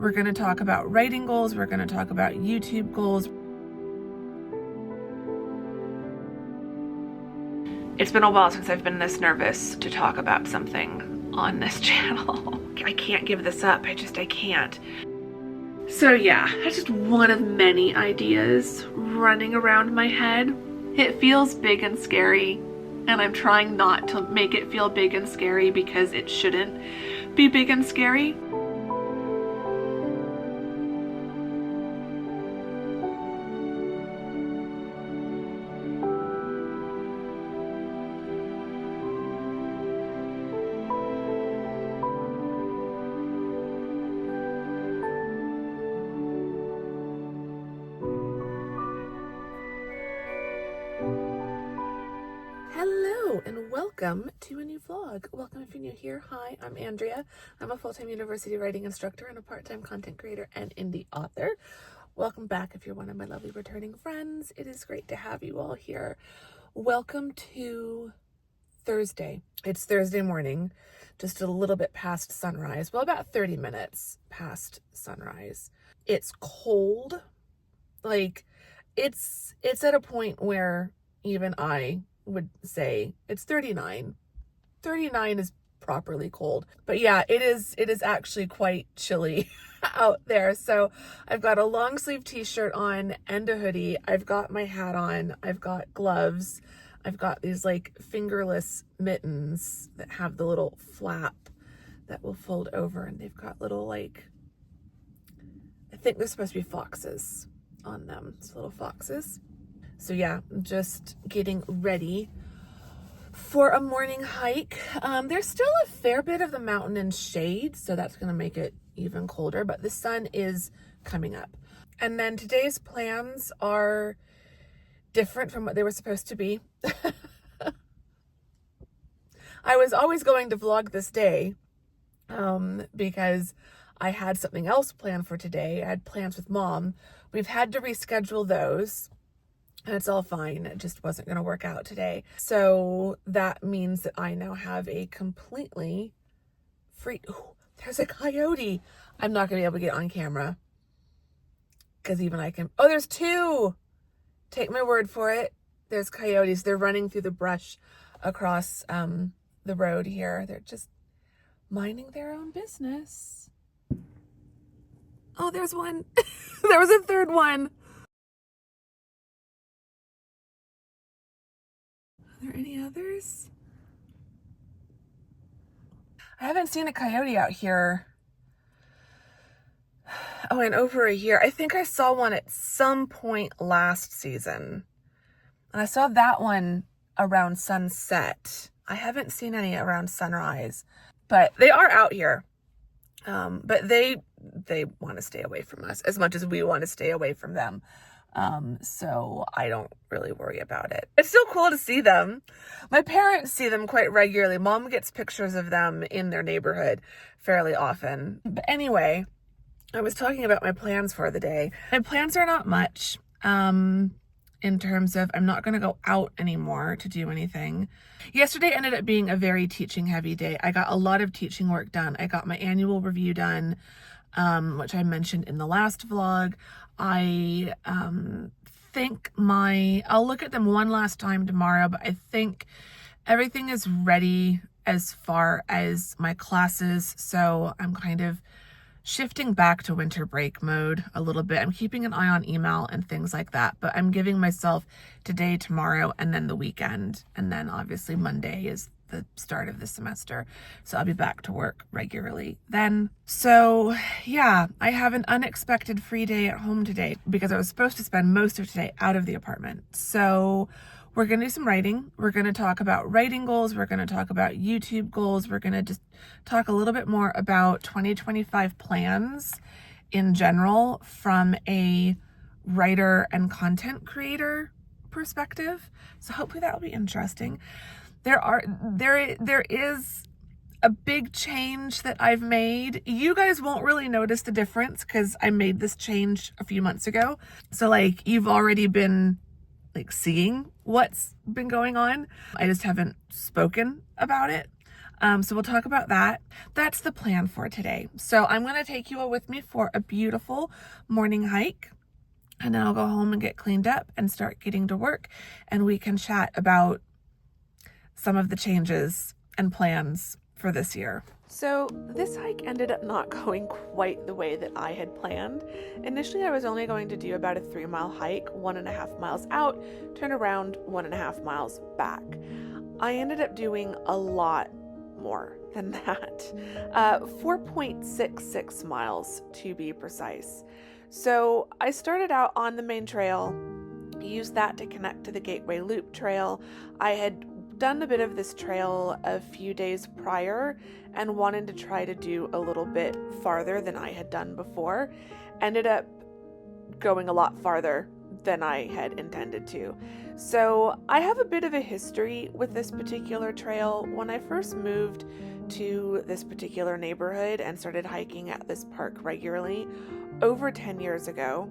We're going to talk about writing goals. We're going to talk about YouTube goals. It's been a while since I've been this nervous to talk about something on this channel. I can't give this up. I can't. So yeah, that's just one of many ideas running around my head. It feels big and scary, and I'm trying not to make it feel big and scary because it shouldn't be big and scary. Hello and welcome to a new vlog. Welcome if you're new here. Hi, I'm Andrea. I'm a full-time university writing instructor and a part-time content creator and indie author. Welcome back if you're one of my lovely returning friends. It is great to have you all here. Welcome to Thursday. It's Thursday morning, just a little bit past sunrise. Well, about 30 minutes past sunrise. It's cold. Like, it's at a point where even I would say it's 39. 39 is properly cold. But yeah, it is actually quite chilly out there. So I've got a long sleeve t-shirt on and a hoodie. I've got my hat on. I've got gloves. I've got these like fingerless mittens that have the little flap that will fold over, and they've got little, like, I think they're supposed to be foxes on them. It's little foxes. So yeah, I'm just getting ready for a morning hike. There's still a fair bit of the mountain in shade, so that's going to make it even colder, but the sun is coming up. And then today's plans are different from what they were supposed to be. I was always going to vlog this day because I had something else planned for today. I had plans with Mom. We've had to reschedule those. And it's all fine. It just wasn't going to work out today. So that means that I now have a completely free... Ooh, there's a coyote. I'm not going to be able to get on camera, because even I can... Oh, there's two! Take my word for it. There's coyotes. They're running through the brush across the road here. They're just minding their own business. Oh, there's one. There was a third one. Are there any others? I haven't seen a coyote out here. Oh, in over a year. I think I saw one at some point last season. And I saw that one around sunset. I haven't seen any around sunrise. But they are out here. But they want to stay away from us as much as we want to stay away from them. So I don't really worry about it. It's still cool to see them. My parents see them quite regularly. Mom gets pictures of them in their neighborhood fairly often. But anyway, I was talking about my plans for the day. My plans are not much, in terms of I'm not going to go out anymore to do anything. Yesterday ended up being a very teaching heavy day. I got a lot of teaching work done. I got my annual review done, which I mentioned in the last vlog. I think I'll look at them one last time tomorrow, but I think everything is ready as far as my classes. So I'm kind of shifting back to winter break mode a little bit. I'm keeping an eye on email and things like that, but I'm giving myself today, tomorrow, and then the weekend. And then obviously Monday is the start of the semester. So I'll be back to work regularly then. So yeah, I have an unexpected free day at home today because I was supposed to spend most of today out of the apartment. So we're going to do some writing. We're going to talk about writing goals. We're going to talk about YouTube goals. We're going to just talk a little bit more about 2025 plans in general from a writer and content creator perspective. So hopefully that will be interesting. There is a big change that I've made. You guys won't really notice the difference because I made this change a few months ago. So like you've already been like seeing what's been going on. I just haven't spoken about it. So we'll talk about that. That's the plan for today. So I'm going to take you all with me for a beautiful morning hike, and then I'll go home and get cleaned up and start getting to work, and we can chat about some of the changes and plans for this year. So this hike ended up not going quite the way that I had planned. Initially, I was only going to do about a 3-mile hike, 1.5 miles out, turn around 1.5 miles back. I ended up doing a lot more than that, 4.66 miles to be precise. So I started out on the main trail, used that to connect to the Gateway Loop Trail. I had done a bit of this trail a few days prior and wanted to try to do a little bit farther than I had done before. Ended up going a lot farther than I had intended to. So I have a bit of a history with this particular trail. When I first moved to this particular neighborhood and started hiking at this park regularly over 10 years ago,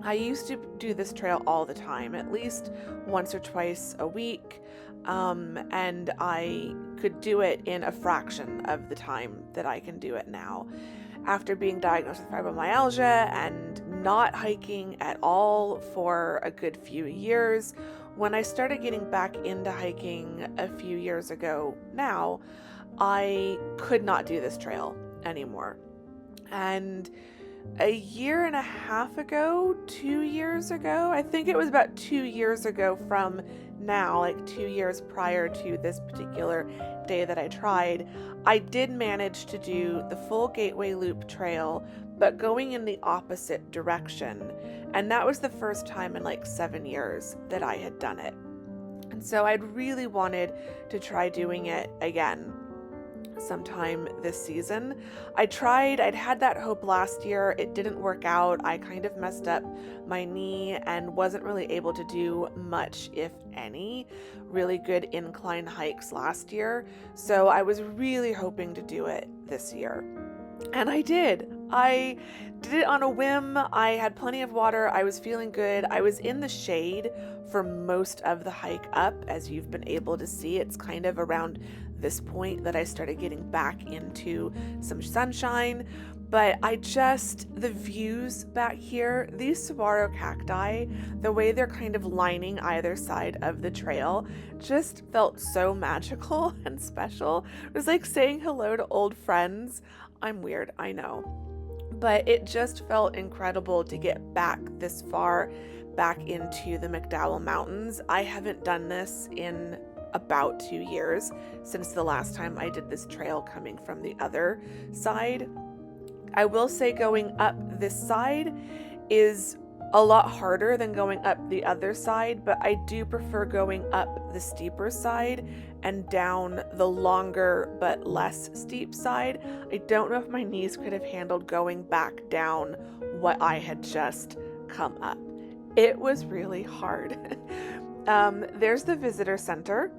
I used to do this trail all the time, at least once or twice a week, and I could do it in a fraction of the time that I can do it now. After being diagnosed with fibromyalgia and not hiking at all for a good few years, when I started getting back into hiking a few years ago now, I could not do this trail anymore. And a year and a half ago, 2 years ago, I think it was about 2 years ago from now, like 2 years prior to this particular day that I tried, I did manage to do the full Gateway Loop Trail, but going in the opposite direction. And that was the first time in like 7 years that I had done it. And so I'd really wanted to try doing it again sometime this season. I'd had that hope last year. It didn't work out. I kind of messed up my knee and wasn't really able to do much, if any, really good incline hikes last year. So I was really hoping to do it this year. And I did. I did it on a whim. I had plenty of water. I was feeling good. I was in the shade for most of the hike up. As you've been able to see, it's kind of around this point that I started getting back into some sunshine. But the views back here, these saguaro cacti, the way they're kind of lining either side of the trail just felt so magical and special. It was like saying hello to old friends. I'm weird, I know. But it just felt incredible to get back this far back into the McDowell Mountains. I haven't done this in about 2 years since the last time I did this trail coming from the other side. I will say going up this side is a lot harder than going up the other side, but I do prefer going up the steeper side and down the longer but less steep side. I don't know if my knees could have handled going back down what I had just come up. It was really hard. There's the visitor center.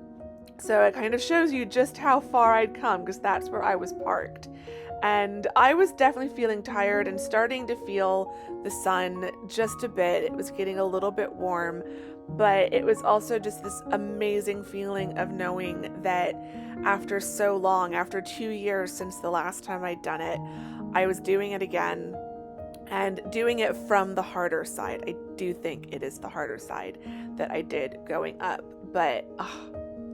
So it kind of shows you just how far I'd come, because that's where I was parked. And I was definitely feeling tired and starting to feel the sun just a bit. It was getting a little bit warm, but it was also just this amazing feeling of knowing that after so long, after 2 years since the last time I'd done it, I was doing it again and doing it from the harder side. I do think it is the harder side that I did going up, but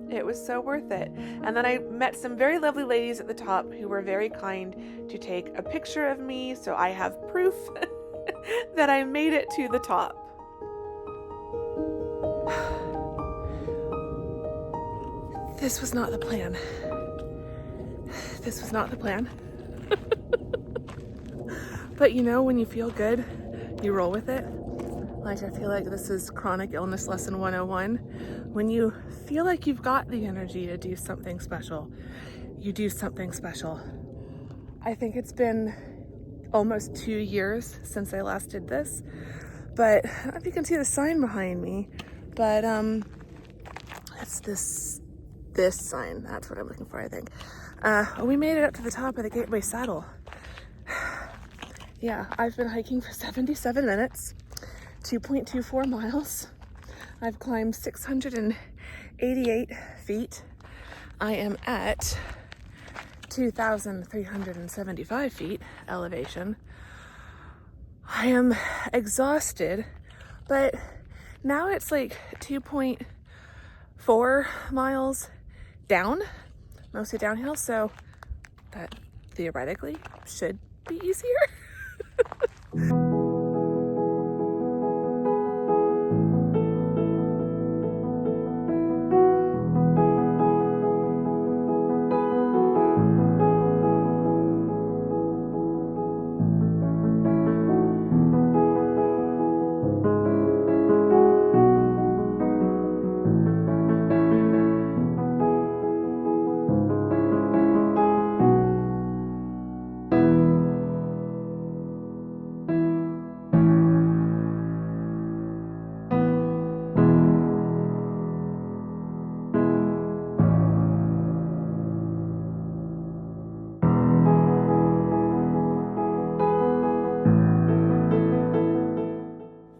it was so worth it. And then I met some very lovely ladies at the top who were very kind to take a picture of me, so I have proof that I made it to the top. This was not the plan. This was not the plan. But you know, when you feel good, you roll with it. Like, I feel like this is chronic illness lesson 101. When you feel like you've got the energy to do something special, you do something special. I think it's been almost 2 years since I last did this, but I don't know if you can see the sign behind me, but that's this sign. That's what I'm looking for, I think. We made it up to the top of the Gateway Saddle. Yeah, I've been hiking for 77 minutes, 2.24 miles. I've climbed 688 feet. I am at 2,375 feet elevation. I am exhausted, but now it's like 2.4 miles down, mostly downhill, so that theoretically should be easier.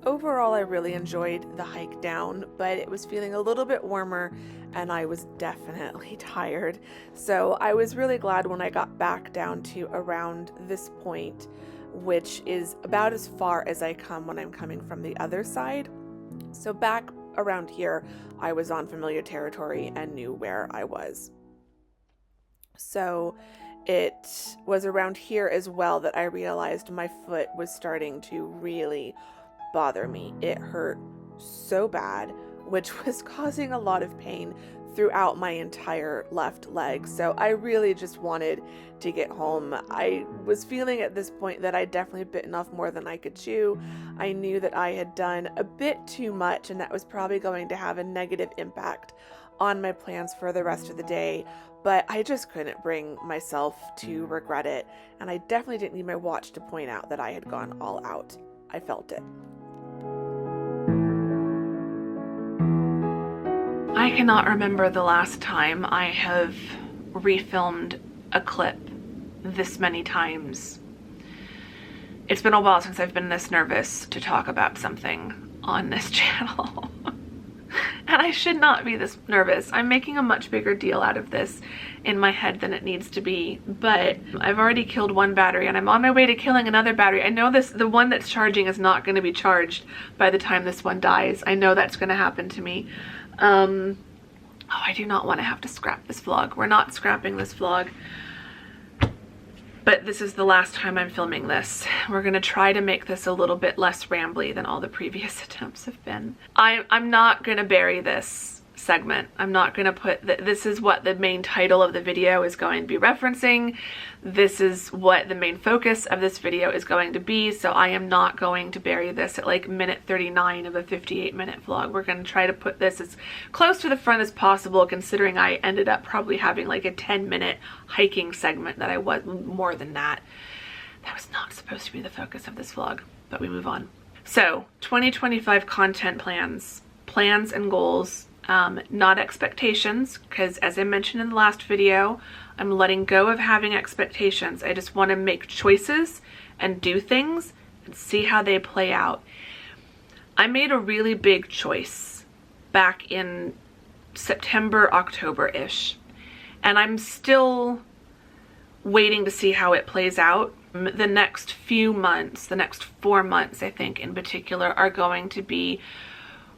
Overall, I really enjoyed the hike down, but it was feeling a little bit warmer and I was definitely tired. So I was really glad when I got back down to around this point, which is about as far as I come when I'm coming from the other side. So back around here, I was on familiar territory and knew where I was. So it was around here as well that I realized my foot was starting to really bother me. It hurt so bad, which was causing a lot of pain throughout my entire left leg. So I really just wanted to get home. I was feeling at this point that I'd definitely bitten off more than I could chew. I knew that I had done a bit too much and that was probably going to have a negative impact on my plans for the rest of the day, but I just couldn't bring myself to regret it. And I definitely didn't need my watch to point out that I had gone all out. I felt it. I cannot remember the last time I have refilmed a clip this many times. It's been a while since I've been this nervous to talk about something on this channel. And I should not be this nervous. I'm making a much bigger deal out of this in my head than it needs to be, but I've already killed one battery and I'm on my way to killing another battery. I know the one that's charging is not going to be charged by the time this one dies. I know that's going to happen to me. Oh, I do not want to have to scrap this vlog. We're not scrapping this vlog. But this is the last time I'm filming this. We're gonna try to make this a little bit less rambly than all the previous attempts have been. I'm not gonna bury this segment. I'm not gonna put this is what the main title of the video is going to be referencing. This is what the main focus of this video is going to be, so I am not going to bury this at like minute 39 of a 58-minute vlog. We're gonna try to put this as close to the front as possible, considering I ended up probably having like a 10-minute hiking segment that I was more than that. That was not supposed to be the focus of this vlog, but we move on. So 2025 content plans and goals. Not expectations, because as I mentioned in the last video, I'm letting go of having expectations. I just want to make choices and do things and see how they play out. I made a really big choice back in September, October-ish, and I'm still waiting to see how it plays out. The next few months, the next 4 months, I think in particular, are going to be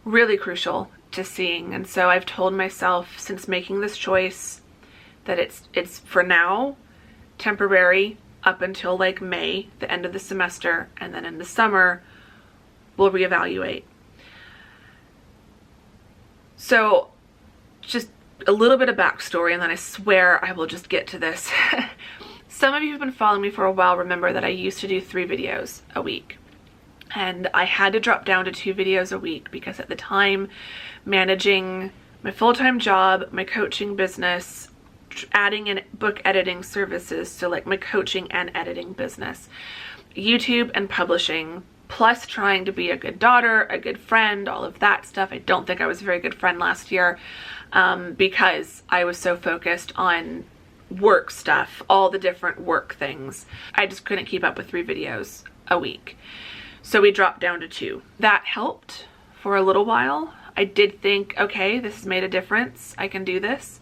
really crucial to seeing. And so I've told myself since making this choice that it's for now temporary up until like May, the end of the semester, and then in the summer we'll reevaluate. So just a little bit of backstory and then I swear I will just get to this. Some of you who've been following me for a while remember that I used to do 3 videos a week. And I had to drop down to 2 videos a week because at the time, managing my full-time job, my coaching business, adding in book editing services to like my coaching and editing business, YouTube and publishing, plus trying to be a good daughter, a good friend, all of that stuff. I don't think I was a very good friend last year because I was so focused on work stuff, all the different work things. I just couldn't keep up with 3 videos a week. So we dropped down to 2. That helped for a little while. I did think, okay, this has made a difference. I can do this.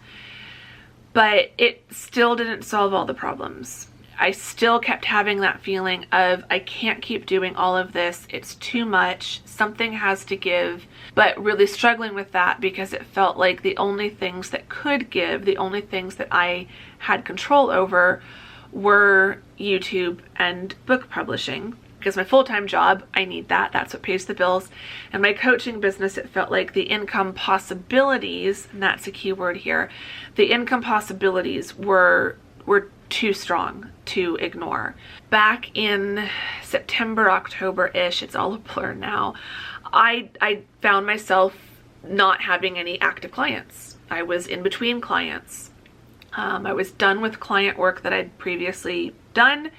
but it still didn't solve all the problems. I still kept having that feeling of, I can't keep doing all of this. It's too much. Something has to give, but really struggling with that because it felt like the only things that could give, the only things that I had control over were YouTube and book publishing. Because my full-time job, I need that. That's what pays the bills. And my coaching business, it felt like the income possibilities, and that's a key word here, the income possibilities were too strong to ignore. Back in September, October-ish, it's all a blur now, I found myself not having any active clients. I was in between clients. I was done with client work that I'd previously done,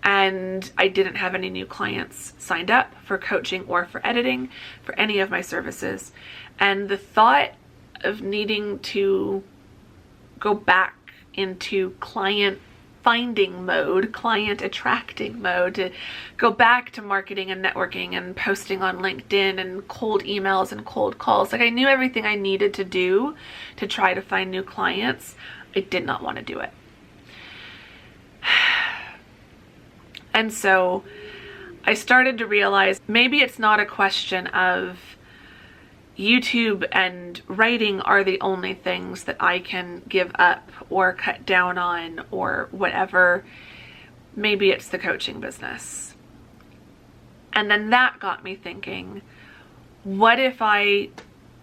and I didn't have any new clients signed up for coaching or for editing, for any of my services. And the thought of needing to go back into client finding mode, client attracting mode, to go back to marketing and networking and posting on LinkedIn and cold emails and cold calls. Like, I knew everything I needed to do to try to find new clients. I did not want to do it. And so I started to realize maybe it's not a question of YouTube and writing are the only things that I can give up or cut down on or whatever. Maybe it's the coaching business. And then that got me thinking, what if I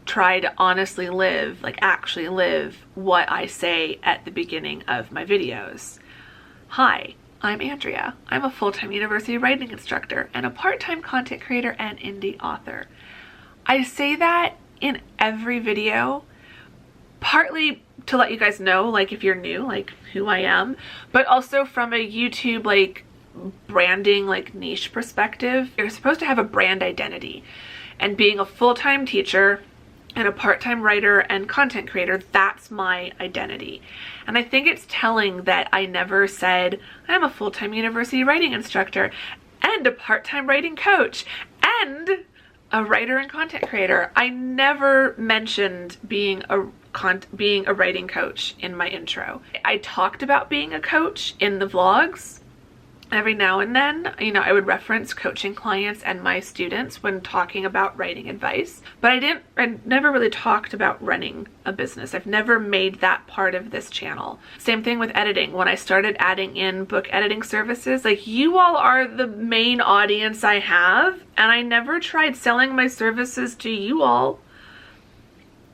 try to honestly live, like actually live what I say at the beginning of my videos? Hi, I'm Andrea. I'm a full-time university writing instructor and a part-time content creator and indie author. I say that in every video, partly to let you guys know, like, if you're new, like, who I am, but also from a YouTube, like, branding, like, niche perspective. You're supposed to have a brand identity, and being a full-time teacher and a part-time writer and content creator, that's my identity. And I think it's telling that I never said, I'm a full-time university writing instructor and a part-time writing coach and a writer and content creator. I never mentioned being a writing coach in my intro. I talked about being a coach in the vlogs. Every now and then, you know, I would reference coaching clients and my students when talking about writing advice, but I never really talked about running a business. I've never made that part of this channel. Same thing with editing. When I started adding in book editing services, like, you all are the main audience I have, and I never tried selling my services to you all.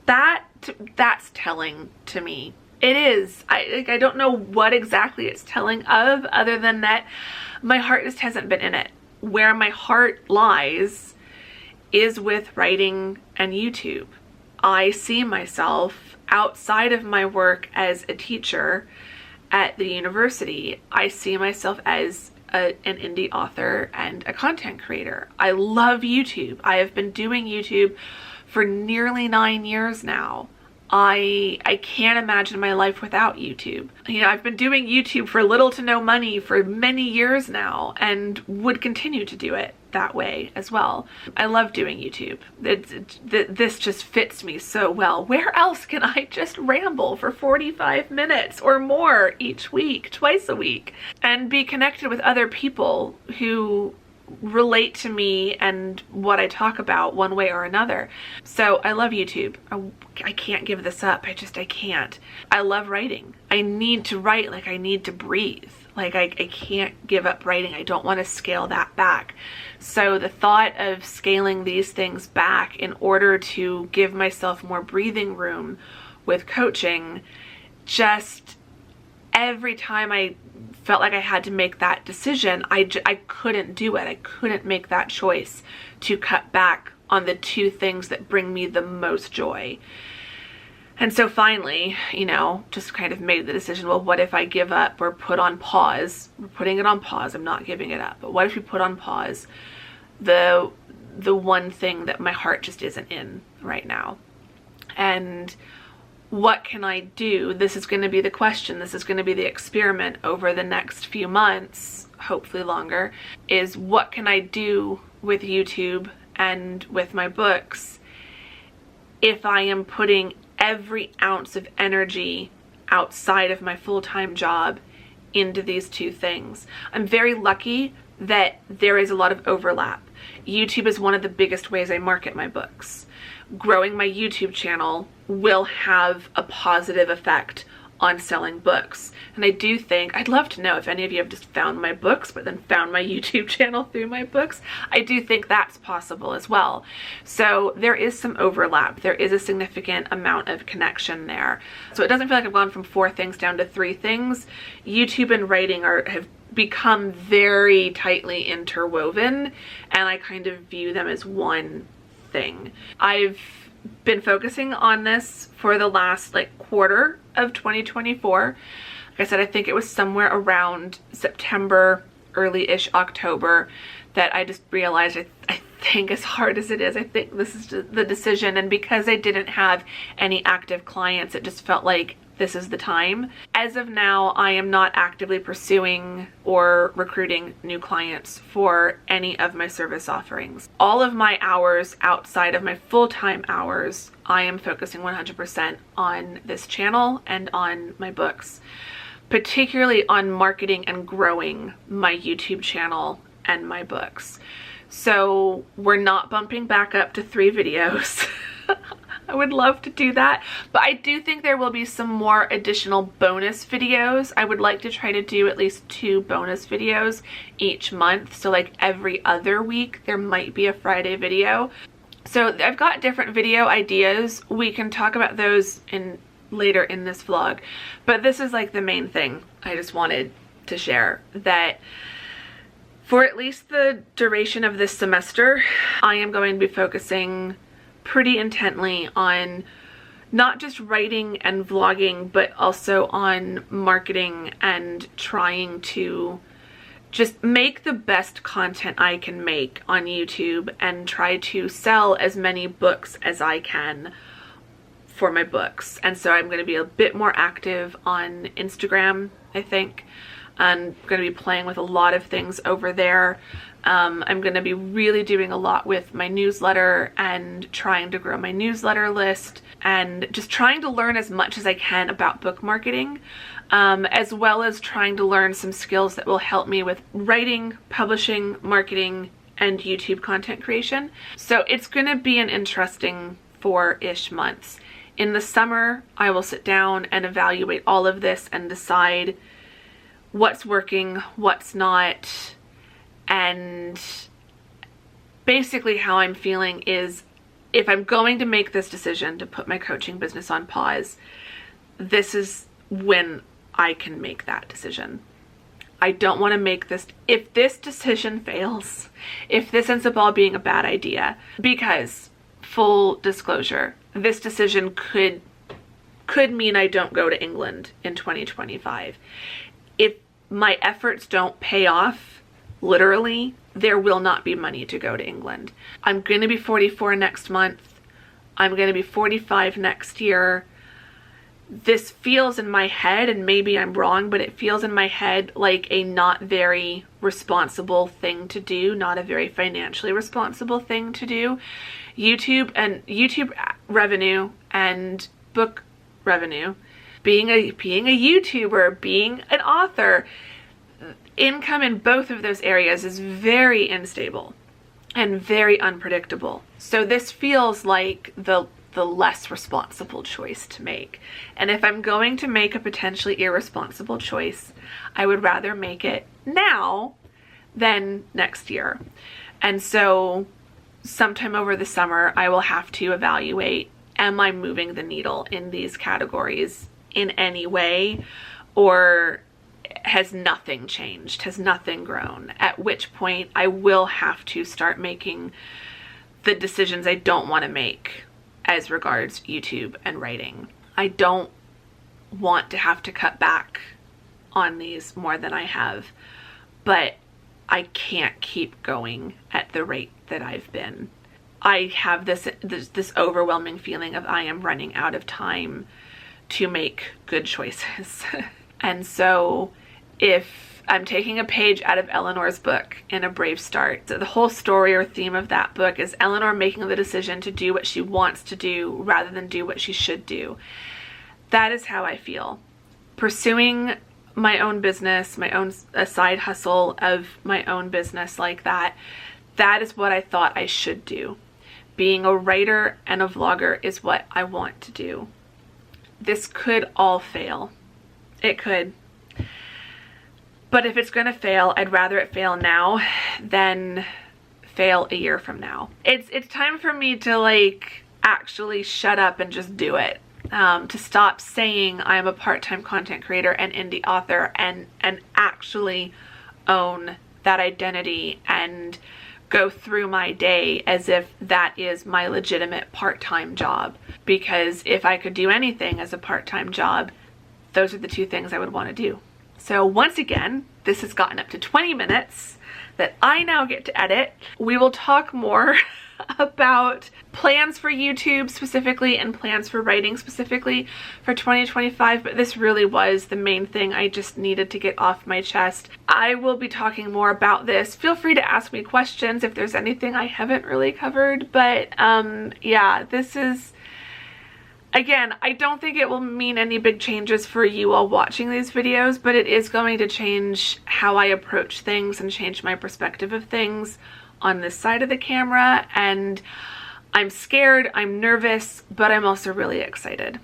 That's telling to me. It is. I don't know what exactly it's telling of, other than that my heart just hasn't been in it. Where my heart lies is with writing and YouTube. I see myself outside of my work as a teacher at the university. I see myself as an indie author and a content creator. I love YouTube. I have been doing YouTube for nearly 9 years now. I can't imagine my life without YouTube. You know, I've been doing YouTube for little to no money for many years now, and would continue to do it that way as well. I love doing YouTube. This just fits me so well. Where else can I just ramble for 45 minutes or more each week, twice a week, and be connected with other people who relate to me and what I talk about one way or another? So I love YouTube. I can't give this up. I can't. I love writing. I need to write. Like, I need to breathe. Like, I can't give up writing. I don't want to scale that back. So the thought of scaling these things back in order to give myself more breathing room with coaching, just every time I felt like I had to make that decision, I couldn't do it. I couldn't make that choice to cut back on the two things that bring me the most joy. And so finally, you know, just kind of made the decision, well, what if I give up or put on pause? We're putting it on pause. I'm not giving it up. But what if we put on pause the one thing that my heart just isn't in right now? And what can I do? This is going to be the question. This is going to be the experiment over the next few months, hopefully longer, is what can I do with YouTube and with my books if I am putting every ounce of energy outside of my full-time job into these two things. I'm very lucky that there is a lot of overlap. YouTube is one of the biggest ways I market my books. Growing my YouTube channel will have a positive effect on selling books. And I do think, I'd love to know if any of you have just found my books but then found my YouTube channel through my books. I do think that's possible as well. So there is some overlap. There is a significant amount of connection there. So it doesn't feel like I've gone from 4 things down to 3 things. YouTube and writing have become very tightly interwoven, and I kind of view them as one thing. I've been focusing on this for the last quarter of 2024. Like I said, I think it was somewhere around September, early-ish October, that I just realized I think, as hard as it is, I think this is the decision. And because I didn't have any active clients, it just felt like this is the time. As of now, I am not actively pursuing or recruiting new clients for any of my service offerings. All of my hours outside of my full-time hours, I am focusing 100% on this channel and on my books, particularly on marketing and growing my YouTube channel and my books. So we're not bumping back up to 3 videos. I would love to do that, but I do think there will be some more additional bonus videos. I would like to try to do at least 2 bonus videos each month. So like every other week, there might be a Friday video. So I've got different video ideas. We can talk about those later in this vlog, but this is like the main thing I just wanted to share, that for at least the duration of this semester, I am going to be focusing pretty intently on not just writing and vlogging, but also on marketing and trying to just make the best content I can make on YouTube and try to sell as many books as I can for my books. And so I'm going to be a bit more active on Instagram, I think. I'm going to be playing with a lot of things over there. I'm going to be really doing a lot with my newsletter and trying to grow my newsletter list and just trying to learn as much as I can about book marketing, as well as trying to learn some skills that will help me with writing, publishing, marketing, and YouTube content creation. So it's going to be an interesting 4-ish months. In the summer, I will sit down and evaluate all of this and decide what's working, what's not, and basically how I'm feeling is, if I'm going to make this decision to put my coaching business on pause, this is when I can make that decision. I don't want to make this, if this decision fails, if this ends up all being a bad idea, because full disclosure, this decision could mean I don't go to England in 2025. If my efforts don't pay off, literally, there will not be money to go to England. I'm going to be 44 next month. I'm going to be 45 next year. This feels in my head, and maybe I'm wrong, but it feels in my head like a not very responsible thing to do, not a very financially responsible thing to do. YouTube revenue and book revenue, being a YouTuber, being an author, income in both of those areas is very unstable and very unpredictable. So this feels like the less responsible choice to make. And if I'm going to make a potentially irresponsible choice, I would rather make it now than next year. And so sometime over the summer, I will have to evaluate, am I moving the needle in these categories in any way, or has nothing changed, has nothing grown? At which point I will have to start making the decisions I don't want to make as regards YouTube and writing. I don't want to have to cut back on these more than I have, but I can't keep going at the rate that I've been. I have this overwhelming feeling of I am running out of time to make good choices. And so if I'm taking a page out of Eleanor's book in A Brave Start, so the whole story or theme of that book is Eleanor making the decision to do what she wants to do rather than do what she should do. That is how I feel. pursuing my own business, a side hustle of my own business like that, that is what I thought I should do. Being a writer and a vlogger is what I want to do. This could all fail. It could. But if it's going to fail, I'd rather it fail now than fail a year from now. It's time for me to like actually shut up and just do it. To stop saying I'm a part-time content creator and indie author and actually own that identity and go through my day as if that is my legitimate part-time job. Because if I could do anything as a part-time job, those are the two things I would want to do. So once again, this has gotten up to 20 minutes that I now get to edit. We will talk more about plans for YouTube specifically and plans for writing specifically for 2025, but this really was the main thing I just needed to get off my chest. I will be talking more about this. Feel free to ask me questions if there's anything I haven't really covered, but yeah, this is, again, I don't think it will mean any big changes for you all watching these videos, but it is going to change how I approach things and change my perspective of things on this side of the camera. And I'm scared, I'm nervous, but I'm also really excited.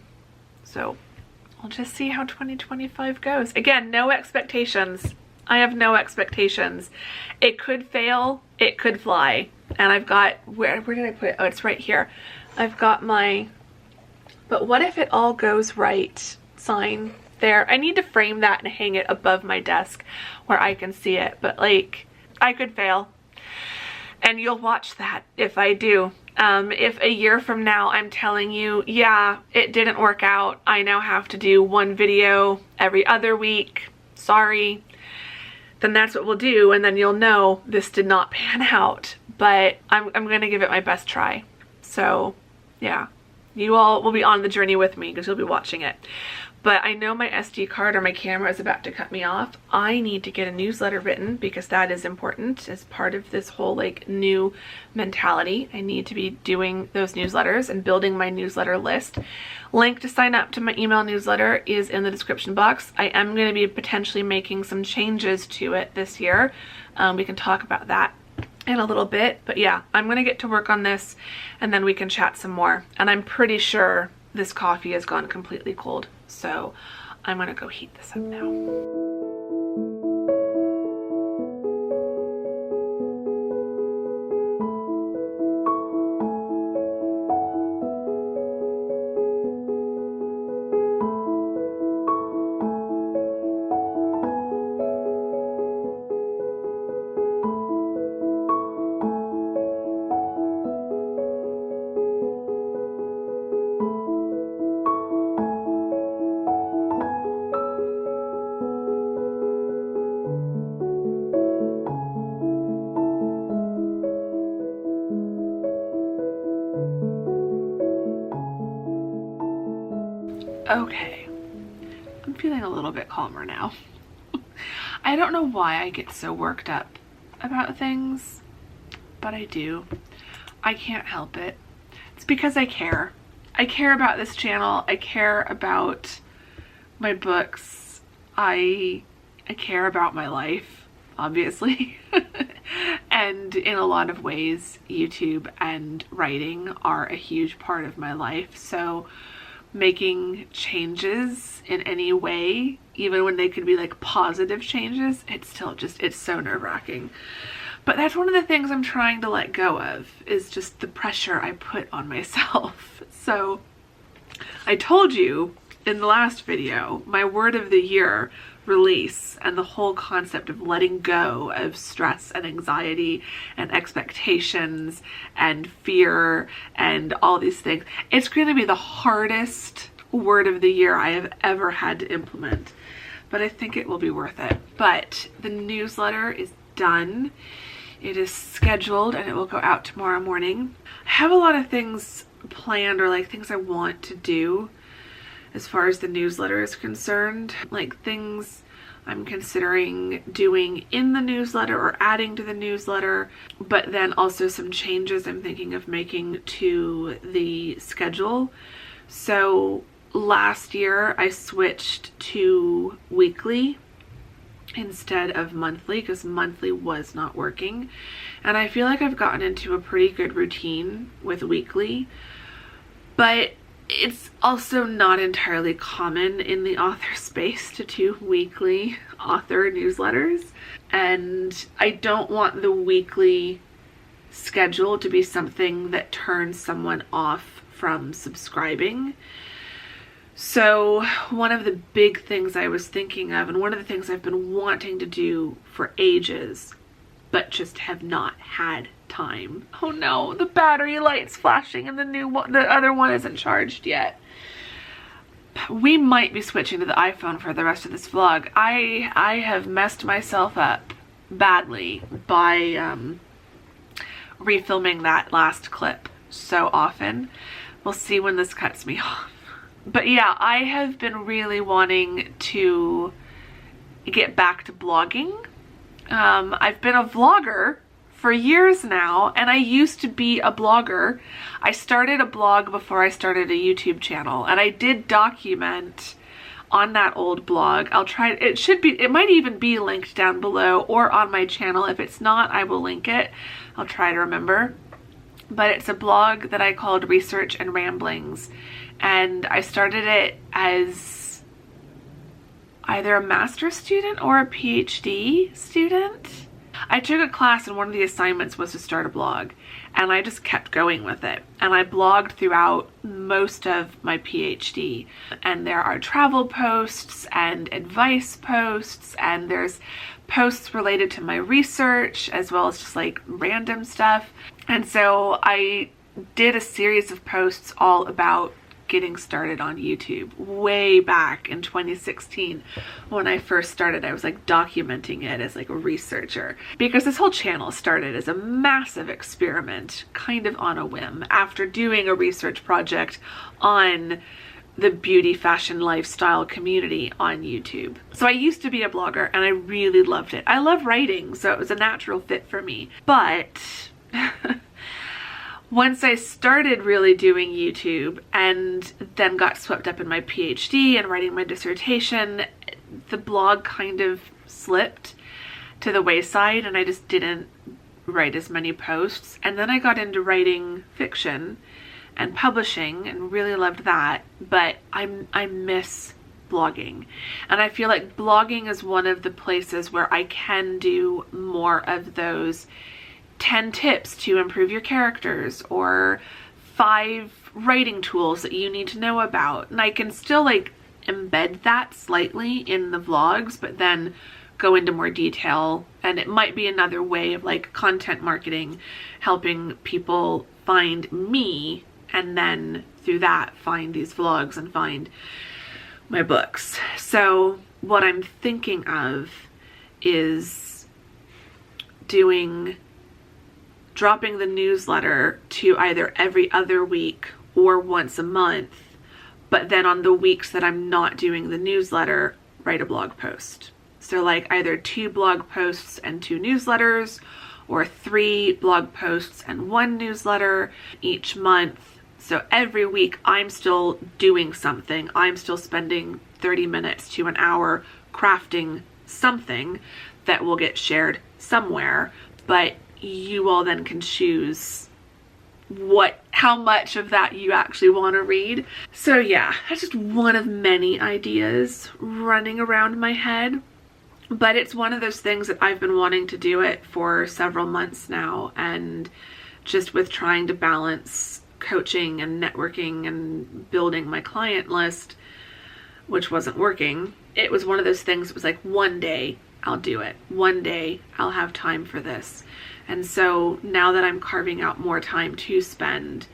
So we'll just see how 2025 goes. Again, no expectations. I have no expectations. It could fail, it could fly. And I've got, where did I put it? Oh, it's right here. I've got my "but what if it all goes right" sign there. I need to frame that and hang it above my desk where I can see it, but like, I could fail. And you'll watch that if I do. If a year from now I'm telling you, yeah, it didn't work out, I now have to do one video every other week, sorry, then that's what we'll do, and then you'll know this did not pan out. But I'm gonna give it my best try. So yeah, you all will be on the journey with me because you'll be watching it. But I know my SD card or my camera is about to cut me off. I need to get a newsletter written because that is important as part of this whole like new mentality. I need to be doing those newsletters and building my newsletter list. Link to sign up to my email newsletter is in the description box. I am going to be potentially making some changes to it this year. We can talk about that in a little bit, but yeah, I'm going to get to work on this and then we can chat some more. And I'm pretty sure this coffee has gone completely cold. So I'm gonna go heat this up now. Okay, I'm feeling a little bit calmer now. I don't know why I get so worked up about things, but I do. I can't help it. It's because I care. I care about this channel. I care about my books. I care about my life, obviously. And in a lot of ways, YouTube and writing are a huge part of my life. So making changes in any way, even when they could be like positive changes, it's still just, it's so nerve-wracking. But that's one of the things I'm trying to let go of, is just the pressure I put on myself. So I told you in the last video, my word of the year, release, and the whole concept of letting go of stress and anxiety and expectations and fear and all these things. It's going to be the hardest word of the year I have ever had to implement, but I think it will be worth it. But the newsletter is done. It is scheduled and it will go out tomorrow morning. I have a lot of things planned, or like things I want to do as far as the newsletter is concerned, like things I'm considering doing in the newsletter or adding to the newsletter, but then also some changes I'm thinking of making to the schedule. So last year I switched to weekly instead of monthly because monthly was not working, and I feel like I've gotten into a pretty good routine with weekly, but it's also not entirely common in the author space to do weekly author newsletters, and I don't want the weekly schedule to be something that turns someone off from subscribing. So one of the big things I was thinking of, and one of the things I've been wanting to do for ages, but just have not had time. Oh no, the battery light's flashing and the other one isn't charged yet. We might be switching to the iPhone for the rest of this vlog. I have messed myself up badly by refilming that last clip so often. We'll see when this cuts me off. But yeah, I have been really wanting to get back to blogging. I've been a vlogger for years now, and I used to be a blogger. I started a blog before I started a YouTube channel, and I did document on that old blog. It might even be linked down below or on my channel. If it's not, I will link it. I'll try to remember. But it's a blog that I called Research and Ramblings, and I started it as either a master's student or a PhD student. I took a class and one of the assignments was to start a blog, and I just kept going with it, and I blogged throughout most of my PhD, and there are travel posts and advice posts, and there's posts related to my research as well as just like random stuff. And so I did a series of posts all about getting started on YouTube way back in 2016. When I first started, I was like documenting it as like a researcher, because this whole channel started as a massive experiment, kind of on a whim, after doing a research project on the beauty, fashion, lifestyle community on YouTube. So I used to be a blogger and I really loved it. I love writing, so it was a natural fit for me. But once I started really doing YouTube and then got swept up in my PhD and writing my dissertation, the blog kind of slipped to the wayside and I just didn't write as many posts. And then I got into writing fiction and publishing and really loved that, but I miss blogging. And I feel like blogging is one of the places where I can do more of those 10 tips to improve your characters or 5 writing tools that you need to know about. And I can still like embed that slightly in the vlogs, but then go into more detail. And it might be another way of like content marketing, helping people find me and then through that find these vlogs and find my books. So what I'm thinking of is dropping the newsletter to either every other week or once a month, but then on the weeks that I'm not doing the newsletter, write a blog post. So like either 2 blog posts and 2 newsletters, or 3 blog posts and 1 newsletter each month. So every week I'm still doing something. I'm still spending 30 minutes to an hour crafting something that will get shared somewhere, but you all then can choose how much of that you actually want to read. So yeah, that's just one of many ideas running around my head, but it's one of those things that I've been wanting to do it for several months now, and just with trying to balance coaching and networking and building my client list, which wasn't working, it was one of those things that was like, one day I'll do it. One day I'll have time for this. And so now that I'm carving out more time to spend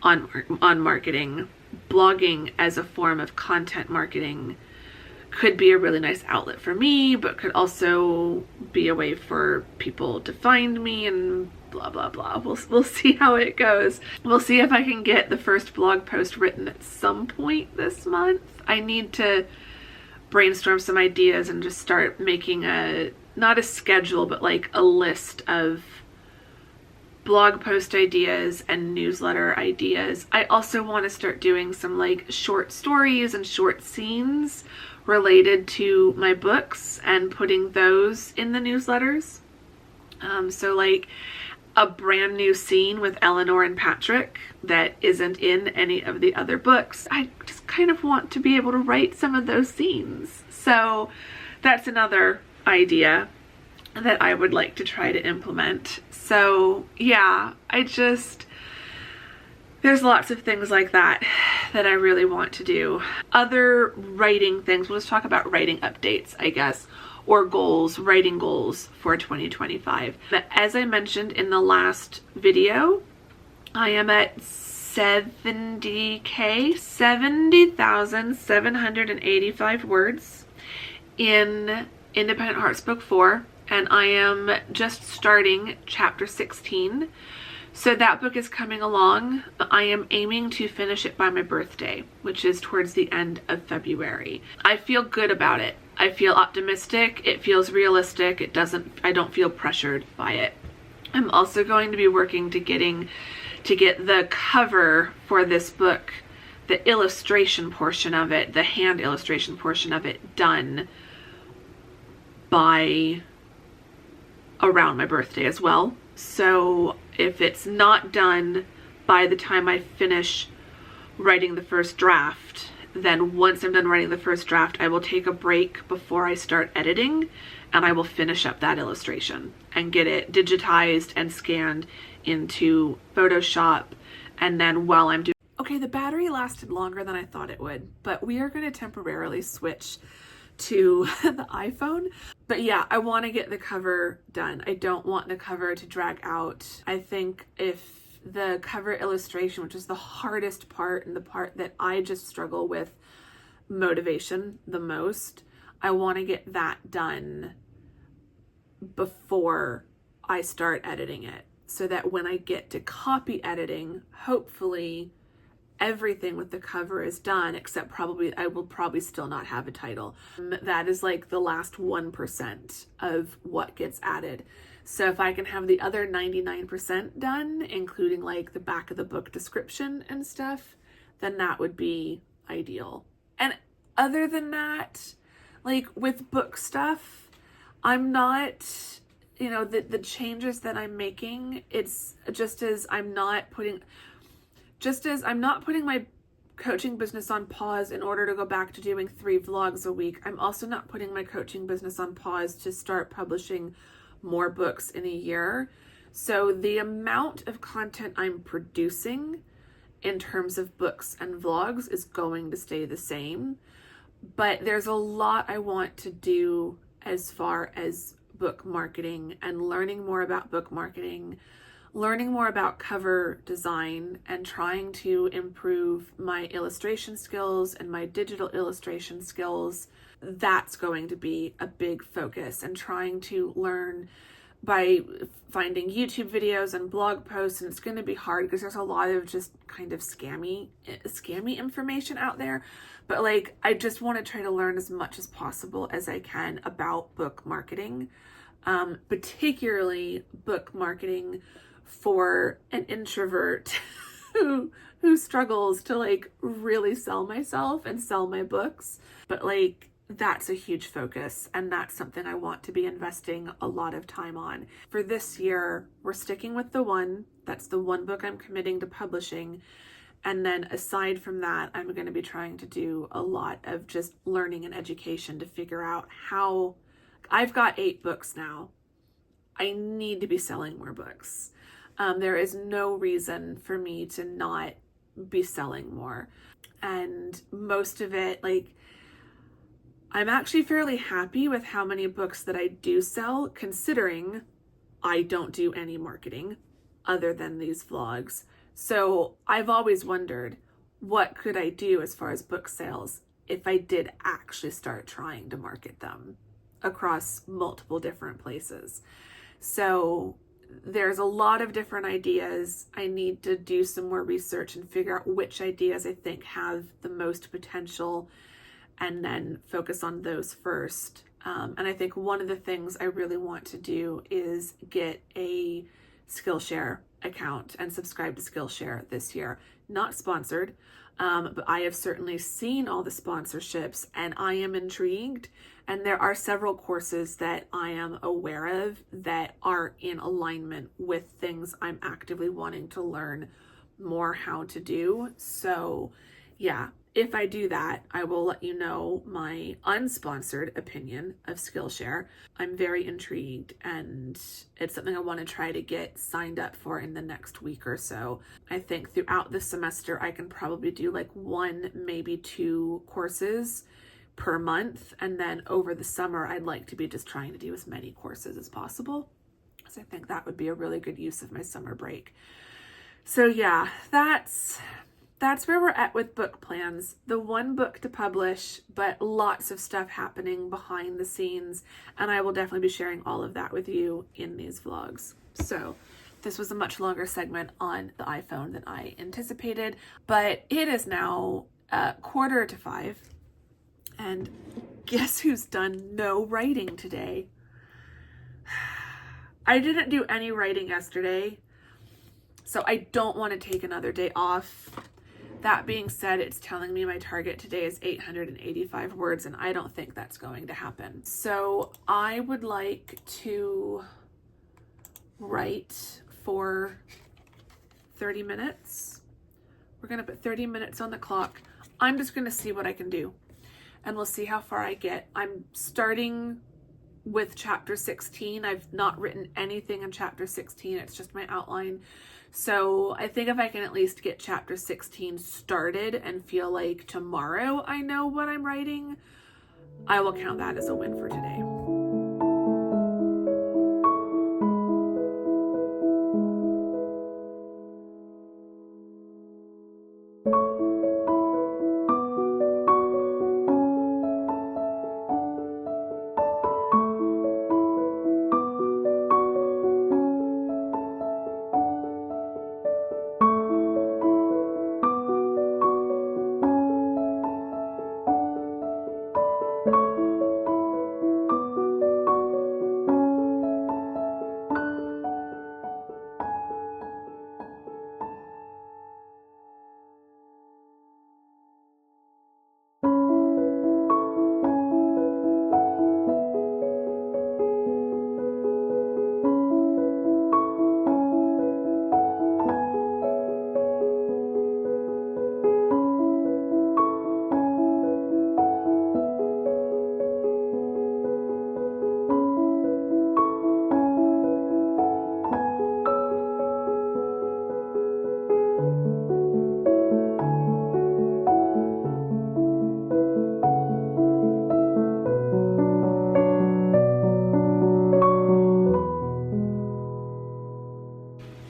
on marketing, blogging as a form of content marketing could be a really nice outlet for me, but could also be a way for people to find me and blah, blah, blah. We'll see how it goes. We'll see if I can get the first blog post written at some point this month. I need to brainstorm some ideas and just start making not a schedule, but like a list of blog post ideas and newsletter ideas. I also want to start doing some like short stories and short scenes related to my books and putting those in the newsletters. So like a brand new scene with Eleanor and Patrick that isn't in any of the other books. I just kind of want to be able to write some of those scenes. So that's another idea that I would like to try to implement. So yeah, there's lots of things like that that I really want to do. Other writing things, we'll just talk about writing updates, I guess, or goals, writing goals for 2025. But as I mentioned in the last video, I am at 70,785 words in Independent Hearts Book 4, and I am just starting chapter 16. So that book is coming along. I am aiming to finish it by my birthday, which is towards the end of February. I feel good about it. I feel optimistic. It feels realistic. I don't feel pressured by it. I'm also going to be working to get the cover for this book, the illustration portion of it, the hand illustration portion of it, done by around my birthday as well. So if it's not done by the time I finish writing the first draft, then once I'm done writing the first draft, I will take a break before I start editing, and I will finish up that illustration and get it digitized and scanned into Photoshop. And then while I'm doing... Okay, the battery lasted longer than I thought it would, but we are going to temporarily switch to the iPhone. But yeah, I want to get the cover done. I don't want the cover to drag out. I think if the cover illustration, which is the hardest part and the part that I just struggle with motivation the most, I want to get that done before I start editing it, so that when I get to copy editing, hopefully everything with the cover is done, except I will probably still not have a title. That is like the last 1% of what gets added. So if I can have the other 99% done, including like the back of the book description and stuff, then that would be ideal. And other than that, like with book stuff, I'm not, the changes that I'm making, it's just as I'm not putting my coaching business on pause in order to go back to doing 3 vlogs a week, I'm also not putting my coaching business on pause to start publishing more books in a year. So the amount of content I'm producing in terms of books and vlogs is going to stay the same. But there's a lot I want to do as far as book marketing and learning more about book marketing, learning more about cover design, and trying to improve my illustration skills and my digital illustration skills. That's going to be a big focus, and trying to learn by finding YouTube videos and blog posts. And it's going to be hard because there's a lot of just kind of scammy information out there. But like, I just want to try to learn as much as possible as I can about book marketing, particularly book marketing for an introvert who struggles to like really sell myself and sell my books. But like, that's a huge focus, and that's something I want to be investing a lot of time on. For this year, we're sticking with that's the one book I'm committing to publishing. And then aside from that, I'm going to be trying to do a lot of just learning and education to figure out how... I've got 8 books now. I need to be selling more books. There is no reason for me to not be selling more. And most of it, like, I'm actually fairly happy with how many books that I do sell, considering I don't do any marketing other than these vlogs. So I've always wondered, what could I do as far as book sales if I did actually start trying to market them across multiple different places? So there's a lot of different ideas. I need to do some more research and figure out which ideas I think have the most potential, and then focus on those first. And I think one of the things I really want to do is get a Skillshare account and subscribe to Skillshare this year. Not sponsored, but I have certainly seen all the sponsorships and I am intrigued. And there are several courses that I am aware of that are in alignment with things I'm actively wanting to learn more how to do. So yeah, if I do that, I will let you know my unsponsored opinion of Skillshare. I'm very intrigued and it's something I want to try to get signed up for in the next week or so. I think throughout the semester, I can probably do like 1, maybe 2 courses per month. And then over the summer, I'd like to be just trying to do as many courses as possible. So I think that would be a really good use of my summer break. So yeah, that's where we're at with book plans. The 1 book to publish, but lots of stuff happening behind the scenes. And I will definitely be sharing all of that with you in these vlogs. So this was a much longer segment on the iPhone than I anticipated, but it is now 4:45. And guess who's done no writing today? I didn't do any writing yesterday, so I don't want to take another day off. That being said, it's telling me my target today is 885 words, and I don't think that's going to happen. So I would like to write for 30 minutes. We're going to put 30 minutes on the clock. I'm just going to see what I can do, and we'll see how far I get. I'm starting with chapter 16. I've not written anything in chapter 16. It's just my outline. So I think if I can at least get chapter 16 started and feel like tomorrow I know what I'm writing, I will count that as a win for today.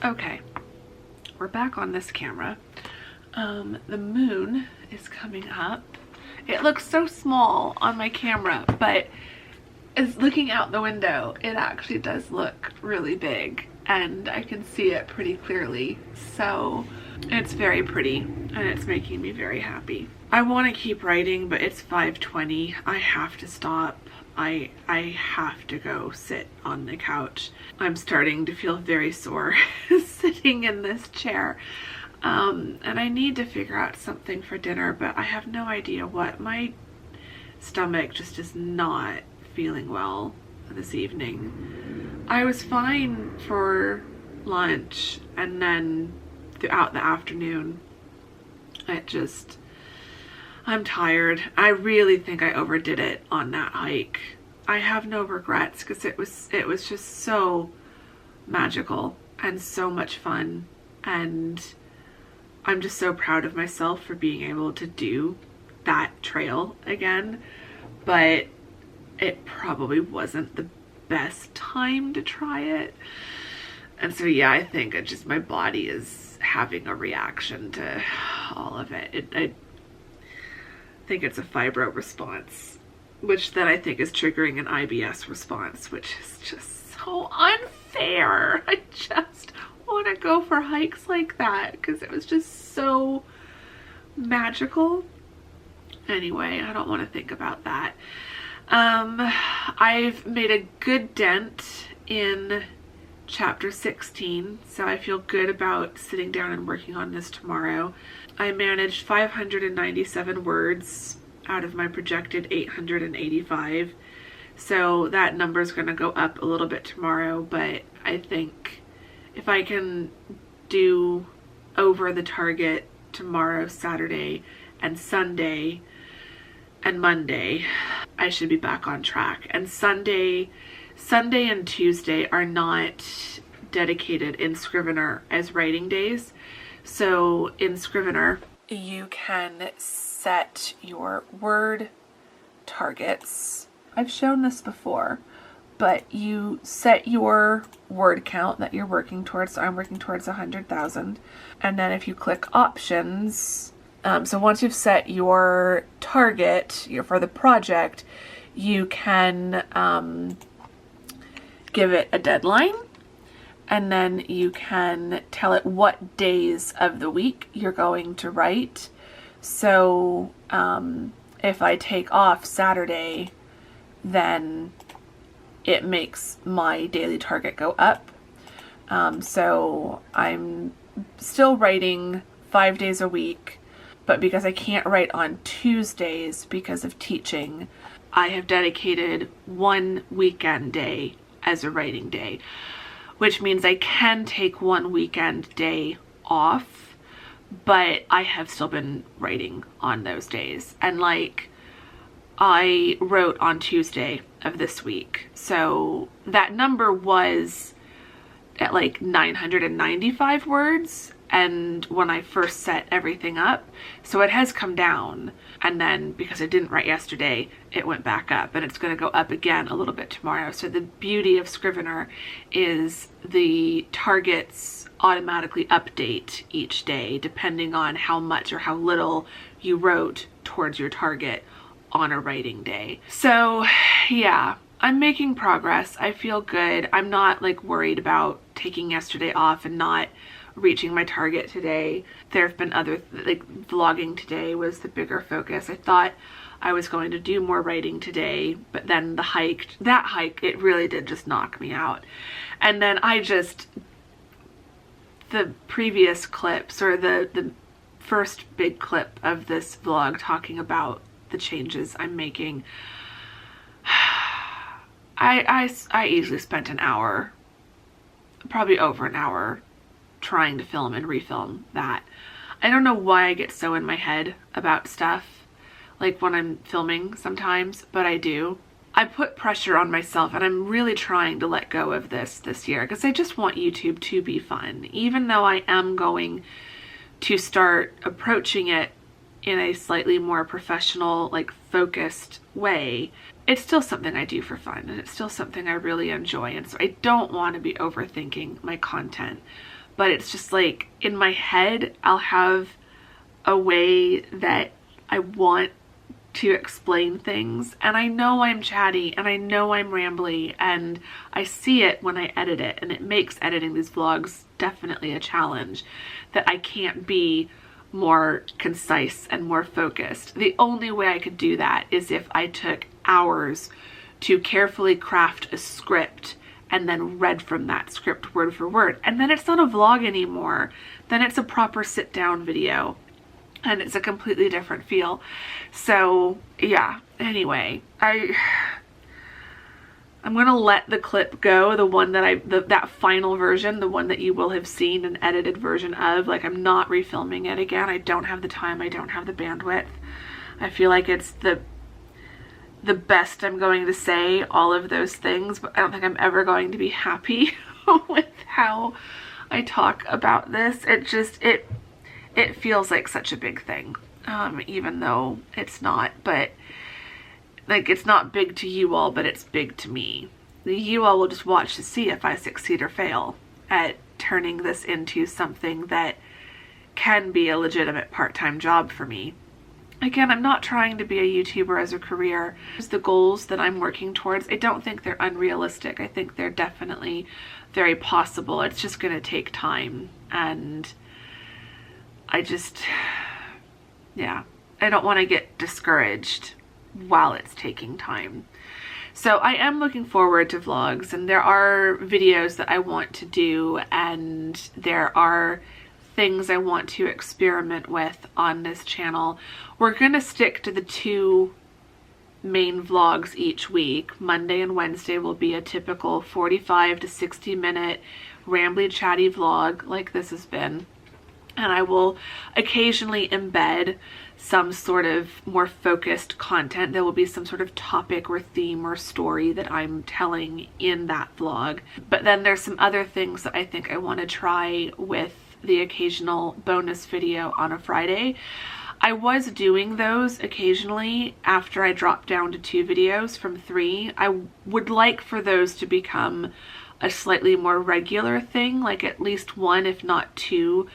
Okay, we're back on this camera. The moon is coming up. It looks so small on my camera, but as looking out the window, it actually does look really big and I can see it pretty clearly. So it's very pretty and it's making me very happy. I want to keep writing, but it's 5:20. I have to stop. I have to go sit on the couch. I'm starting to feel very sore sitting in this chair. And I need to figure out something for dinner, but I have no idea what. My stomach just is not feeling well this evening. I was fine for lunch, and then throughout the afternoon, I'm tired. I really think I overdid it on that hike. I have no regrets because it was just so magical and so much fun, and I'm just so proud of myself for being able to do that trail again. But it probably wasn't the best time to try it. And so yeah, I think it just, my body is having a reaction to all of it. I think it's a fibro response, which then I think is triggering an IBS response, which is just so unfair. I just want to go for hikes like that because it was just so magical. Anyway, I don't want to think about that. I've made a good dent in chapter 16, so I feel good about sitting down and working on this tomorrow. I managed 597 words out of my projected 885, so that number is going to go up a little bit tomorrow, but I think if I can do over the target tomorrow, Saturday, and Sunday, and Monday, I should be back on track. And Sunday and Tuesday are not dedicated in Scrivener as writing days. So in Scrivener, you can set your word targets. I've shown this before, but you set your word count that you're working towards. So I'm working towards 100,000. And then if you click options, so once you've set your target for the project, you can give it a deadline, and then you can tell it what days of the week you're going to write. So if I take off Saturday, then it makes my daily target go up. So I'm still writing 5 days a week, but because I can't write on Tuesdays because of teaching, I have dedicated one weekend day as a writing day, which means I can take one weekend day off, but I have still been writing on those days. And like, I wrote on Tuesday of this week, so that number was at like 995 words, and when I first set everything up, so it has come down, and then because I didn't write yesterday, it went back up, and it's going to go up again a little bit tomorrow. So the beauty of Scrivener is the targets automatically update each day depending on how much or how little you wrote towards your target on a writing day. So yeah, I'm making progress. I feel good. I'm not like worried about taking yesterday off and not reaching my target today. There have been other, like vlogging today was the bigger focus. I thought I was going to do more writing today, but then that hike, it really did just knock me out. And then the previous clips, or the first big clip of this vlog talking about the changes I'm making, I easily spent an hour, probably over an hour, trying to film and refilm that. I don't know why I get so in my head about stuff, like when I'm filming sometimes, but I do. I put pressure on myself, and I'm really trying to let go of this year, because I just want YouTube to be fun. Even though I am going to start approaching it in a slightly more professional, like focused way, it's still something I do for fun, and it's still something I really enjoy. And so I don't want to be overthinking my content, but it's just like in my head, I'll have a way that I want to explain things, and I know I'm chatty, and I know I'm rambly, and I see it when I edit it, and it makes editing these vlogs definitely a challenge, that I can't be more concise and more focused. The only way I could do that is if I took hours to carefully craft a script and then read from that script word for word. And then it's not a vlog anymore. Then it's a proper sit down video, and it's a completely different feel. So yeah, anyway, I'm gonna let the clip go, the one that that final version, the one that you will have seen an edited version of. Like, I'm not refilming it again. I don't have the time, I don't have the bandwidth. I feel like it's the best I'm going to say all of those things, but I don't think I'm ever going to be happy with how I talk about this. It feels like such a big thing, even though it's not. But like, it's not big to you all, but it's big to me. You all will just watch to see if I succeed or fail at turning this into something that can be a legitimate part-time job for me. Again, I'm not trying to be a YouTuber as a career. The goals that I'm working towards, I don't think they're unrealistic. I think they're definitely very possible. It's just going to take time, and I don't want to get discouraged while it's taking time. So I am looking forward to vlogs, and there are videos that I want to do, and there are things I want to experiment with on this channel. We're gonna stick to the 2 main vlogs each week. Monday and Wednesday will be a typical 45 to 60 minute rambly chatty vlog like this has been, and I will occasionally embed some sort of more focused content. There will be some sort of topic or theme or story that I'm telling in that vlog. But then there's some other things that I think I want to try with the occasional bonus video on a Friday. I was doing those occasionally after I dropped down to 2 videos from 3. I would like for those to become a slightly more regular thing, like at least 1, if not 2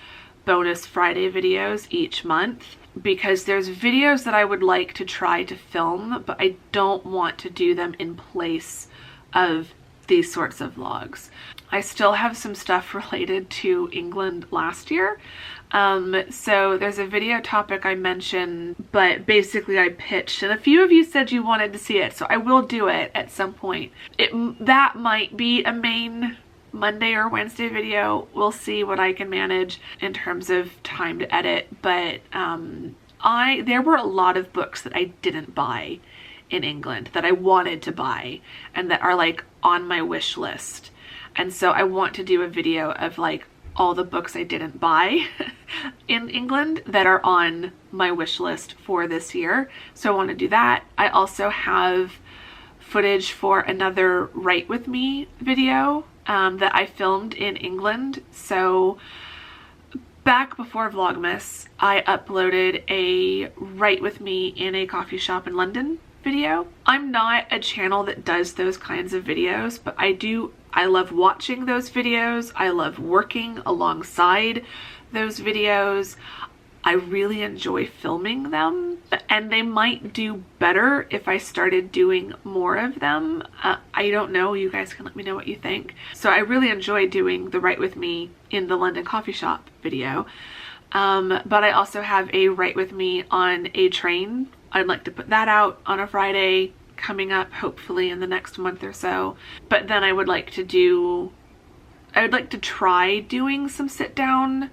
bonus Friday videos each month, because there's videos that I would like to try to film, but I don't want to do them in place of these sorts of vlogs. I still have some stuff related to England last year. So there's a video topic I mentioned, but basically I pitched, and a few of you said you wanted to see it, so I will do it at some point. That might be a main Monday or Wednesday video. We'll see what I can manage in terms of time to edit, but there were a lot of books that I didn't buy in England that I wanted to buy and that are like on my wish list. And so I want to do a video of like all the books I didn't buy in England that are on my wish list for this year. So I want to do that. I also have footage for another Write With Me video that I filmed in England. So back before Vlogmas, I uploaded a Write With Me in a coffee shop in London video. I'm not a channel that does those kinds of videos, but I love watching those videos. I love working alongside those videos. I really enjoy filming them, and they might do better if I started doing more of them. I don't know. You guys can let me know what you think. So I really enjoy doing the Write With Me in the London coffee shop video. But I also have a Write With Me on a train. I'd like to put that out on a Friday coming up, hopefully in the next month or so. But then I would like to try doing some sit down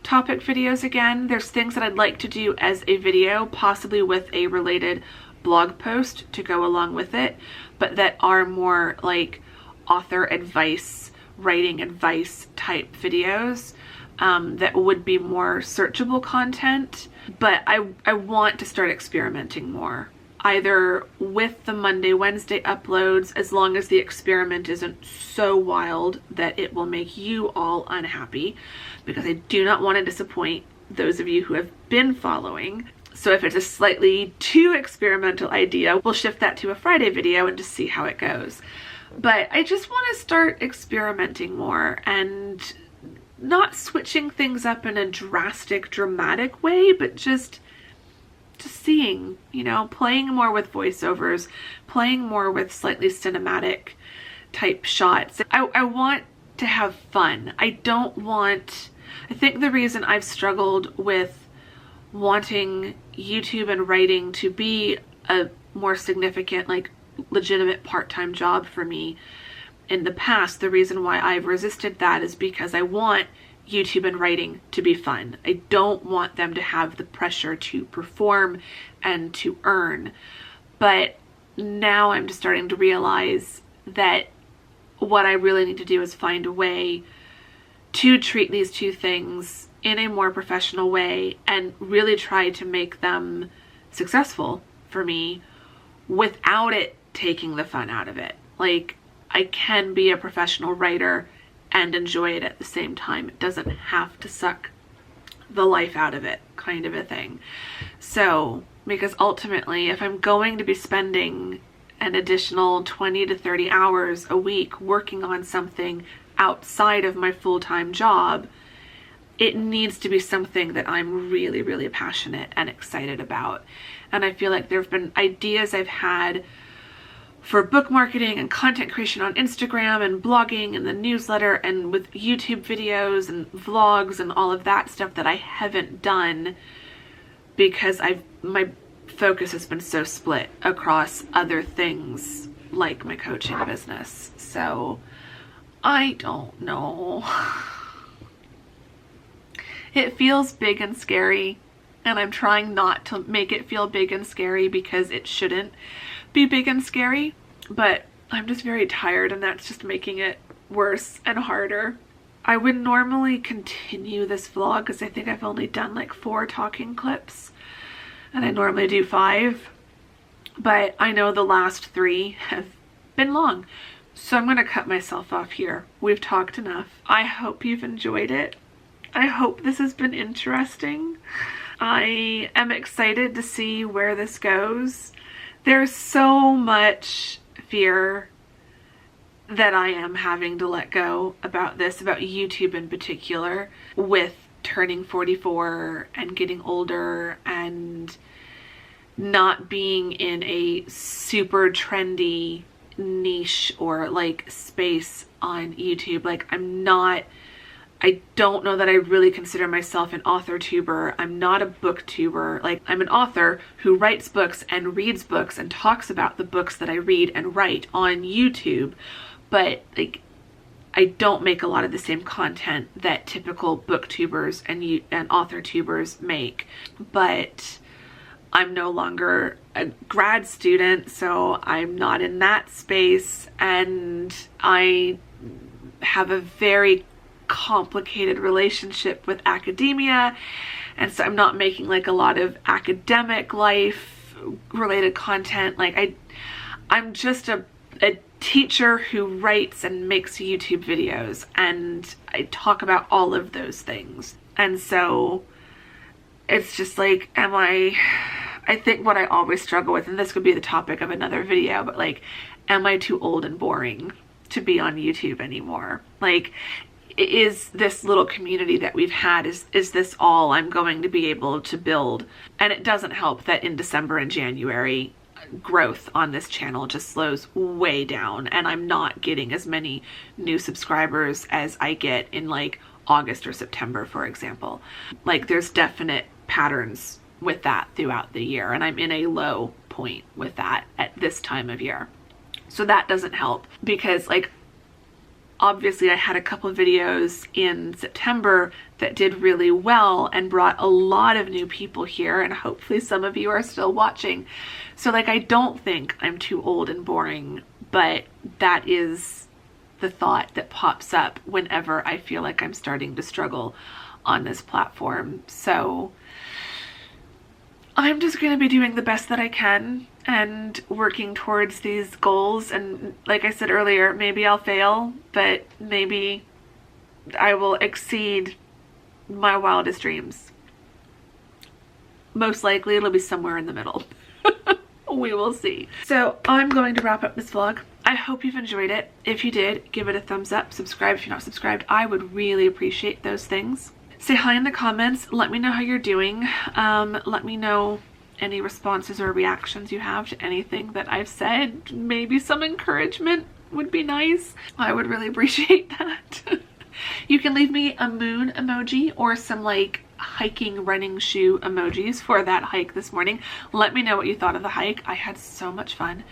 topic videos again. There's things that I'd like to do as a video, possibly with a related blog post to go along with it, but that are more like author advice, writing advice type videos that would be more searchable content. But I want to start experimenting more, either with the Monday, Wednesday uploads, as long as the experiment isn't so wild that it will make you all unhappy, because I do not want to disappoint those of you who have been following. So if it's a slightly too experimental idea, we'll shift that to a Friday video and just see how it goes. But I just want to start experimenting more and not switching things up in a drastic, dramatic way, but just seeing, you know, playing more with voiceovers, playing more with slightly cinematic type shots. I want to have fun. I think the reason I've struggled with wanting YouTube and writing to be a more significant, like legitimate part-time job for me in the past, the reason why I've resisted that is because I want YouTube and writing to be fun. I don't want them to have the pressure to perform and to earn. But now I'm just starting to realize that what I really need to do is find a way to treat these two things in a more professional way and really try to make them successful for me without it taking the fun out of it. Like, I can be a professional writer and enjoy it at the same time. It doesn't have to suck the life out of it, kind of a thing. So, because ultimately, if I'm going to be spending an additional 20 to 30 hours a week working on something outside of my full-time job, it needs to be something that I'm really, really passionate and excited about. And I feel like there have been ideas I've had for book marketing and content creation on Instagram and blogging and the newsletter and with YouTube videos and vlogs and all of that stuff that I haven't done because my focus has been so split across other things like my coaching business. So I don't know. It feels big and scary, and I'm trying not to make it feel big and scary because it shouldn't be big and scary, but I'm just very tired, and that's just making it worse and harder. I would normally continue this vlog because I think I've only done like 4 talking clips, and I normally do 5, but I know the last 3 have been long, so I'm going to cut myself off here. We've talked enough. I hope you've enjoyed it. I hope this has been interesting. I am excited to see where this goes. There's so much fear that I am having to let go about this, about YouTube in particular, with turning 44 and getting older and not being in a super trendy niche or like space on YouTube. Like I don't know that I really consider myself an author tuber. I'm not a book tuber. Like, I'm an author who writes books and reads books and talks about the books that I read and write on YouTube. But like, I don't make a lot of the same content that typical booktubers and author tubers make. But I'm no longer a grad student, so I'm not in that space, and I have a very complicated relationship with academia, and so I'm not making like a lot of academic life related content. Like I'm just a teacher who writes and makes YouTube videos, and I talk about all of those things. And so it's just like, I think what I always struggle with, and this could be the topic of another video, but like, am I too old and boring to be on YouTube anymore? Like, is this little community that we've had, is this all I'm going to be able to build? And it doesn't help that in December and January, growth on this channel just slows way down, and I'm not getting as many new subscribers as I get in like August or September, for example. Like, there's definite patterns with that throughout the year, and I'm in a low point with that at this time of year. So that doesn't help, because like, obviously I had a couple of videos in September that did really well and brought a lot of new people here, and hopefully some of you are still watching. So like, I don't think I'm too old and boring, but that is the thought that pops up whenever I feel like I'm starting to struggle on this platform. So I'm just going to be doing the best that I can and working towards these goals. And like I said earlier, maybe I'll fail, but maybe I will exceed my wildest dreams. Most likely it'll be somewhere in the middle. We will see. So I'm going to wrap up this vlog. I hope you've enjoyed it. If you did, give it a thumbs up. Subscribe if you're not subscribed. I would really appreciate those things. Say hi in the comments. Let me know how you're doing. Let me know any responses or reactions you have to anything that I've said. Maybe some encouragement would be nice. I would really appreciate that. You can leave me a moon emoji or some like hiking running shoe emojis for that hike this morning. Let me know what you thought of the hike. I had so much fun,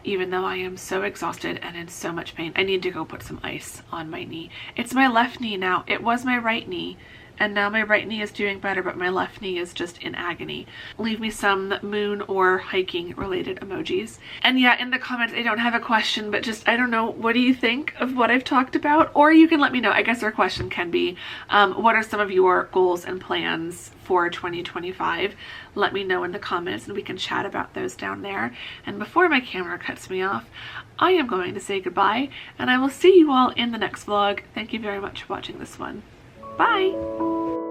even though I am so exhausted and in so much pain. I need to go put some ice on my knee. It's my left knee now. It was my right knee, and now my right knee is doing better, but my left knee is just in agony. Leave me some moon or hiking related emojis. And yeah, in the comments, I don't have a question, but just, I don't know, what do you think of what I've talked about? Or you can let me know. I guess our question can be, what are some of your goals and plans for 2025? Let me know in the comments and we can chat about those down there. And before my camera cuts me off, I am going to say goodbye, and I will see you all in the next vlog. Thank you very much for watching this one. Bye!